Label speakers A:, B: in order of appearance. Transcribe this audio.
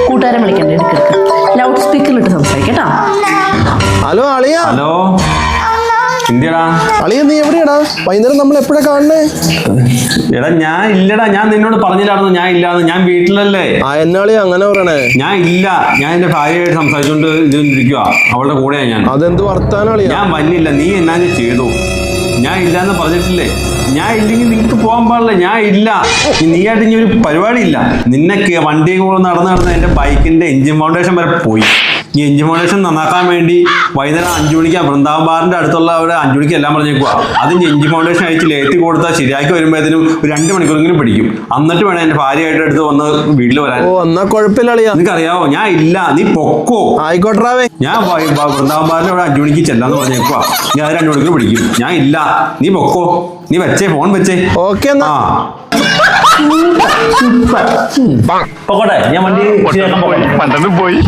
A: കൂട്ടുകാരെ വിളിക്കണ്ടേ? എടുക്കെടുക്ക്. Loud സ്പീക്കറിലിട്ട് സംസാരിക്കട്ടോ.
B: Hello അളിയ.
C: Hello എന്തിയടാ
B: അളിയ, നീ എവിടെയാടാ? വൈകുന്നേരം നമ്മൾ എപ്പോഴാ കാണണേ?
C: എടാ ഞാൻ ഇല്ലടാ, ഞാൻ നിന്നോട് പറഞ്ഞില്ലായിരുന്നു ഞാൻ ഇല്ലാന്ന്. ഞാൻ വീട്ടിലല്ലേ.
B: എന്നാളിയ അങ്ങനെ പറയണേ?
C: ഞാൻ ഇല്ല, ഞാൻ എന്റെ ഭാര്യയായിട്ട് സംസാരിച്ചോണ്ട് ഇരിക്കുക. അവളുടെ കൂടെയാ ഞാൻ.
B: അതെന്ത് വർത്താനാളിയ?
C: ഞാൻ വന്നില്ല, നീ എന്നാ ചെയ്തു? ഞാൻ ഇല്ലാന്ന് പറഞ്ഞിട്ടില്ലേ? ഞാൻ ഇല്ലെങ്കിൽ നിനക്ക് പോകാൻ പാടില്ല. ഞാൻ ഇല്ല, നീയായിട്ട് ഇനി ഒരു പരിപാടി ഇല്ല. നിന്നൊക്കെ വണ്ടി കൂടെ നടന്ന് എന്റെ ബൈക്കിന്റെ എഞ്ചിൻ ഫൗണ്ടേഷൻ വരെ പോയി. ഈ എഞ്ചിൻ ഫൗണ്ടേഷൻ നന്നാക്കാൻ വേണ്ടി വൈകുന്നേരം 5 മണിക്ക് വൃന്ദാവൻ ബാറിന്റെ അടുത്തുള്ള അവിടെ 5 മണിക്ക് എല്ലാം പറഞ്ഞേക്കുക. അതിന് എഞ്ചിൻ ഫൗണ്ടേഷൻ അയച്ച് ലേറ്റി കൊടുത്താൽ ശരിയാക്കി വരുമ്പോഴത്തേനും ഒരു 2 മണിക്കൂറെങ്കിലും പിടിക്കും. എന്നിട്ട് വേണം എന്റെ ഭാര്യയായിട്ട് അടുത്ത് വന്ന് വീട്ടിൽ വരാൻ.
B: ഓ എന്നാ കുഴപ്പമില്ല അളിയ.
C: നിനക്കറിയാവോ ഞാൻ ഇല്ല, നീ പൊക്കോ.
B: ആയിക്കോട്ടെ.
C: ഞാൻ വൃന്ദാവൻ ബാറിന്റെ അവിടെ 5 മണിക്ക് ചെല്ലാന്ന് പറഞ്ഞേക്കുക. ഞാൻ 2 മണിക്കൂർ പിടിക്കും. ഞാൻ ഇല്ല, നീ പൊക്കോ. നീ വെച്ചേ, ഫോൺ വെച്ചേ.
B: ഓക്കെ എന്നാ.
C: പൊക്കോട്ടെ, ഞാൻ വണ്ടി
D: പോയി